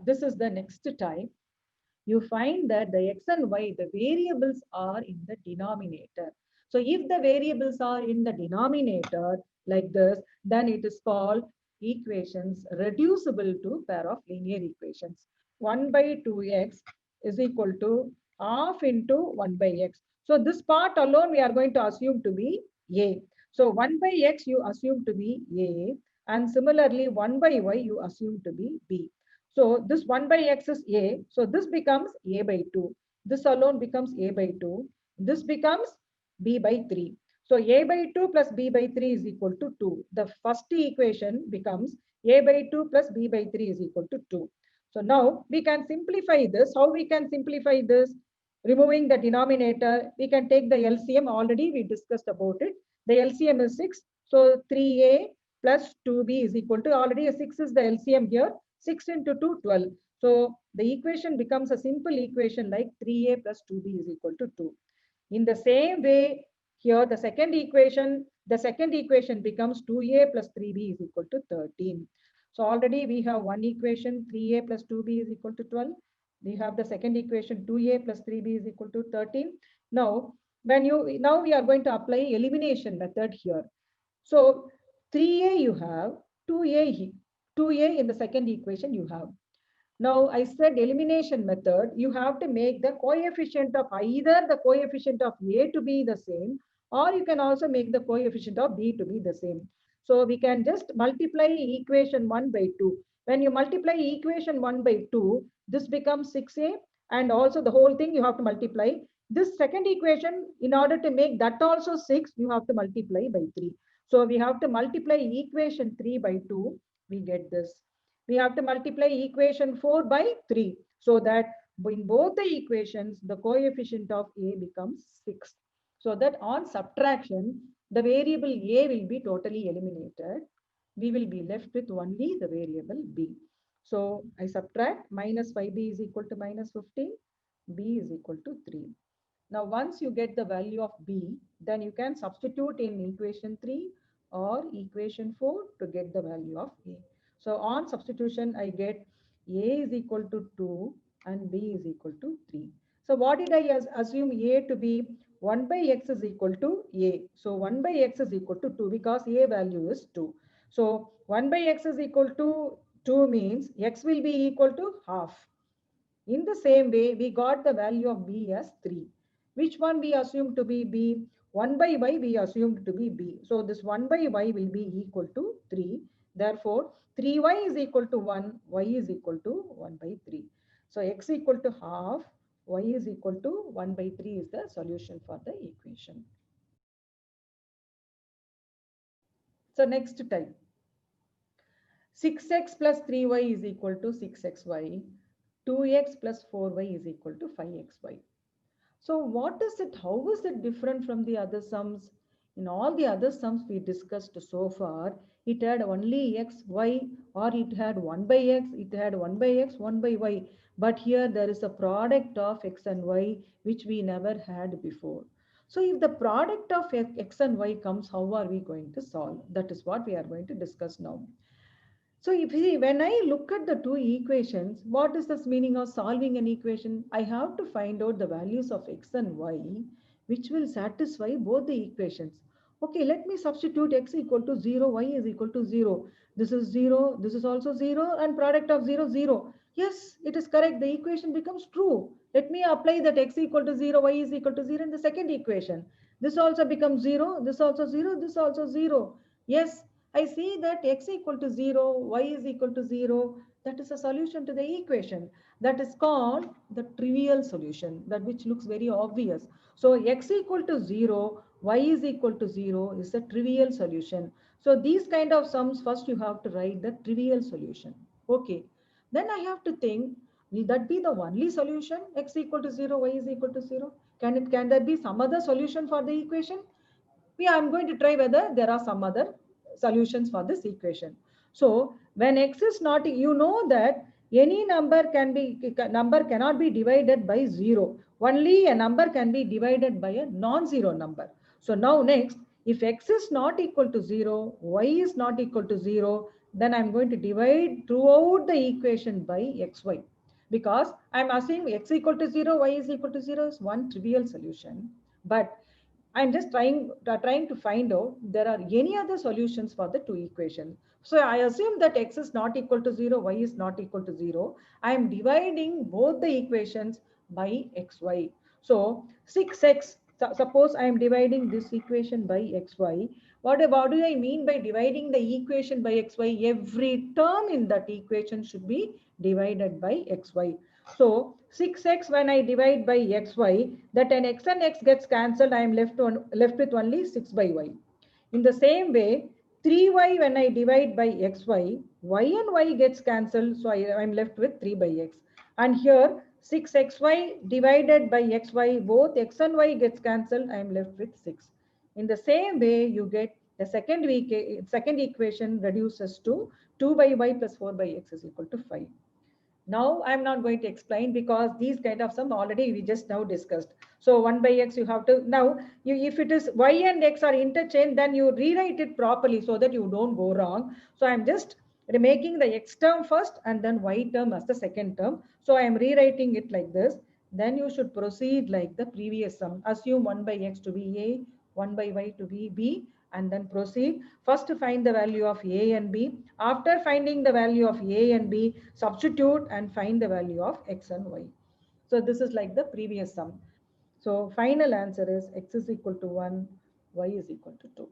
This is the next type. You find that the x and y, the variables are in the denominator. So if the variables are in the denominator like this, then it is called equations reducible to pair of linear equations. 1 by 2x is equal to half into 1 by x. So this part alone we are going to assume to be a. So 1 by x you assume to be a, and similarly 1 by y you assume to be b. So this 1 by x is a. So this becomes a by 2. This alone becomes a by 2. This becomes b by 3. So a by 2 plus b by 3 is equal to 2. The first equation becomes a by 2 plus b by 3 is equal to 2. So now we can simplify this. How we can simplify this? Removing the denominator, we can take the LCM. Already we discussed about it. The LCM is 6. So 3a plus 2b is equal to, already 6 is the LCM here. 6 into 2, 12. So the equation becomes a simple equation like 3a plus 2b is equal to 2. In the same way, here the second equation becomes 2a plus 3b is equal to 13. So already we have one equation, 3a plus 2b is equal to 12. We have the second equation, 2a plus 3b is equal to 13. Now, now we are going to apply elimination method here. So 3a you have, 2a 2a in the second equation you have. Now I said elimination method, you have to make the coefficient of either the coefficient of a to be the same, or you can also make the coefficient of b to be the same. So we can just multiply equation 1 by 2. When you multiply equation 1 by 2, this becomes 6a, and also the whole thing you have to multiply. This second equation, in order to make that also 6, you have to multiply by 3. So we have to multiply equation 3 by 2, we get this. We have to multiply equation 4 by 3, so that in both the equations, the coefficient of a becomes 6. So that on subtraction, the variable a will be totally eliminated. We will be left with only the variable b. So I subtract minus 5b is equal to minus 15, b is equal to 3. Now, once you get the value of b, then you can substitute in equation 3 or equation 4 to get the value of a. So on substitution, I get a is equal to 2 and b is equal to 3. So what did I assume a to be? 1 by x is equal to a. So 1 by x is equal to 2 because a value is 2. So 1 by x is equal to 2 means x will be equal to half. In the same way, we got the value of b as 3. Which one we assume to be b? 1 by y we assumed to be b. So this 1 by y will be equal to 3. Therefore, 3y is equal to 1, y is equal to 1 by 3. So x equal to half, y is equal to 1 by 3 is the solution for the equation. So next type. 6x plus 3y is equal to 6xy. 2x plus 4y is equal to 5xy. So what is it? How is it different from the other sums? In all the other sums we discussed so far, it had only x, y, or it had 1 by x, it had 1 by x, 1 by y. But here there is a product of x and y, which we never had before. So if the product of x and y comes, how are we going to solve? That is what we are going to discuss now. So if you see, when I look at the two equations, what is this meaning of solving an equation? I have to find out the values of x and y, which will satisfy both the equations. Okay, let me substitute x equal to 0, y is equal to 0. This is 0, this is also 0, and product of 0, 0. Yes, it is correct. The equation becomes true. Let me apply that x equal to 0, y is equal to 0 in the second equation. This also becomes 0, this also 0, this also 0. Yes, I see that x equal to 0, y is equal to 0. That is a solution to the equation. That is called the trivial solution, that which looks very obvious. So x equal to 0, y is equal to 0 is a trivial solution. So these kind of sums, first you have to write the trivial solution. Okay. Then I have to think, will that be the only solution? X equal to 0, y is equal to 0. Can there be some other solution for the equation? I'm going to try whether there are some other solutions for this equation. So when x is not, you know that any number cannot be divided by 0. Only a number can be divided by a non-zero number. So now next, If x is not equal to 0, y is not equal to 0, then I'm going to divide throughout the equation by xy. Because I'm assuming x equal to 0, y is equal to 0 is one trivial solution. But I'm just trying to find out there are any other solutions for the two equations. So I assume that x is not equal to 0, y is not equal to 0. I am dividing both the equations by xy. So 6x, suppose I am dividing this equation by xy. What do I mean by dividing the equation by xy? Every term in that equation should be divided by xy. So 6x when I divide by xy, that an x and x gets cancelled, I am left with only 6 by y. In the same way, 3y when I divide by xy, y and y gets cancelled, so I am left with 3 by x. And here 6xy divided by xy, both x and y gets cancelled, I am left with 6. In the same way, you get the second equation reduces to 2 by y plus 4 by x is equal to 5. Now I'm not going to explain because these kind of sum already we just now discussed. So 1 by x you have to, now you, if it is y and x are interchanged, then you rewrite it properly so that you don't go wrong. So I'm just making the x term first and then y term as the second term. So I am rewriting it like this. Then you should proceed like the previous sum. Assume 1 by x to be a, 1 by y to be b, and then proceed. First find the value of a and b. After finding the value of a and b, substitute and find the value of x and y. So this is like the previous sum. So final answer is x is equal to 1, y is equal to 2.